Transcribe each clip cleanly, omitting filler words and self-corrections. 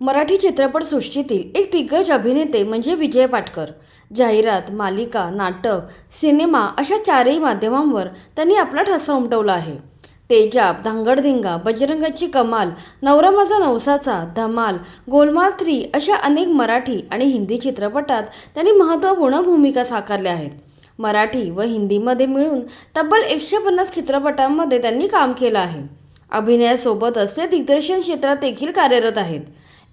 मराठी चित्रपटसृष्टीतील एक दिग्गज अभिनेते म्हणजे विजय पाटकर. जाहिरात, मालिका, नाटक, सिनेमा अशा चारही माध्यमांवर त्यांनी आपला ठसा उमटवला आहे. तेजाब, धांगडधिंगा, बजरंगाची कमाल, नवरा माझा नवसाचा, धमाल, गोलमाल 3 अशा अनेक मराठी आणि हिंदी चित्रपटात त्यांनी महत्त्वपूर्ण भूमिका साकारल्या आहेत. मराठी व हिंदीमध्ये मिळून तब्बल 150 चित्रपटांमध्ये त्यांनी काम केलं आहे. अभिनयासोबतच ते दिग्दर्शन क्षेत्रात देखील कार्यरत आहेत.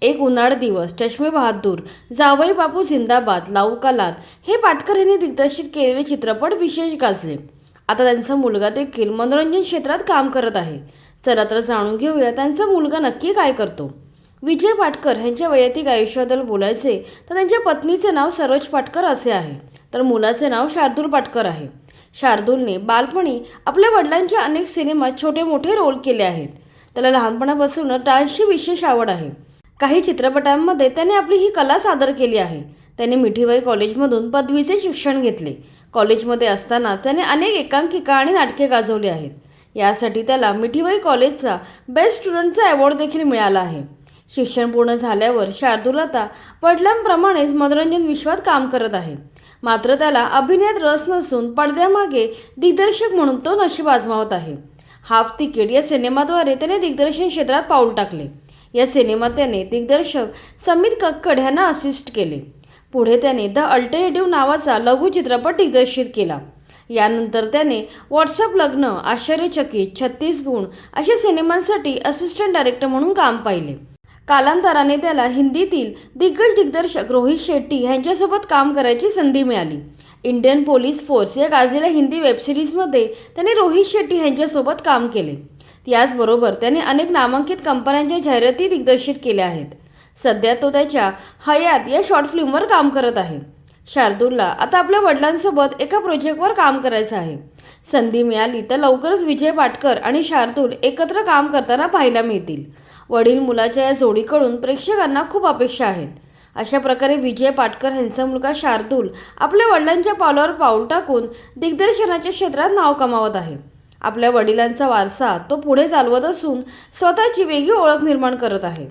एक उन्हाळ दिवस, चष्मे बहादूर, जावई बापू जिंदाबाद, लाऊकालात हे पाटकर यांनी दिग्दर्शित केलेले चित्रपट विशेष गाजले. आता त्यांचा मुलगा देखील मनोरंजन क्षेत्रात काम करत आहे. चला तर जाणून घेऊया त्यांचा मुलगा नक्की काय करतो. विजय पाटकर यांच्या वैयक्तिक आयुष्याबद्दल बोलायचे तर त्यांच्या पत्नीचे नाव सरोज पाटकर असे आहे, तर मुलाचे नाव शार्दूल पाटकर आहे. शार्दूलने बालपणी आपल्या वडिलांच्या अनेक सिनेमात छोटे मोठे रोल केले आहेत. त्याला लहानपणापासून डान्सची विशेष आवड आहे. काही चित्रपटांमध्ये त्याने आपली ही कला सादर केली आहे. त्याने मिठीबाई कॉलेजमधून पदवीचे शिक्षण घेतले. कॉलेजमध्ये असताना त्याने अनेक एकांकिका आणि नाटके गाजवली आहेत. यासाठी त्याला मिठीबाई कॉलेजचा बेस्ट स्टुडंटचा अवॉर्ड देखील मिळाला आहे. शिक्षण पूर्ण झाल्यावर शार्दूल आता वडिलांप्रमाणेच मनोरंजन विश्वात काम करत आहे. मात्र त्याला अभिनयात रस नसून पडद्यामागे दिग्दर्शक म्हणून तो नशीब आजमावत आहे. हाफ तिकीट या सिनेमाद्वारे त्याने दिग्दर्शन क्षेत्रात पाऊल टाकले. या सिनेमात त्याने दिग्दर्शक समीर कक्कड यांना असिस्ट केले. पुढे त्याने द अल्टरनेटिव्ह नावाचा लघु चित्रपट दिग्दर्शित केला. यानंतर त्याने व्हॉट्सअप लग्न, आश्चर्यचकित, 36 गुण अशा सिनेमांसाठी असिस्टंट डायरेक्टर म्हणून काम पाहिले. कालांतराने त्याला हिंदीतील दिग्गज दिग्दर्शक रोहित शेट्टी यांच्यासोबत काम करायची संधी मिळाली. इंडियन पोलीस फोर्स या गाजलेल्या हिंदी वेबसिरीजमध्ये त्याने रोहित शेट्टी यांच्यासोबत काम केले. याचबरोबर त्याने अनेक नामांकित कंपन्यांच्या जाहिराती दिग्दर्शित केल्या आहेत. सध्या तो त्याच्या हयात या शॉर्ट फिल्मवर काम करत आहे. शार्दूलला आता आपल्या वडिलांसोबत एका प्रोजेक्टवर काम करायचं आहे. संधी मिळाली तर लवकरच विजय पाटकर आणि शार्दूल एकत्र काम करताना पाहायला मिळतील. वडील मुलाच्या या जोडीकडून प्रेक्षकांना खूप अपेक्षा आहेत. अशा प्रकारे विजय पाटकर यांचा मुलगा शार्दूल आपल्या वडिलांच्या पावलावर पाऊल टाकून दिग्दर्शनाच्या क्षेत्रात नाव कमावत आहे. आपल्या वडिलांचा वारसा तो पुढे चालवत असून स्वतःची वेगळी ओळख निर्माण करत आहे.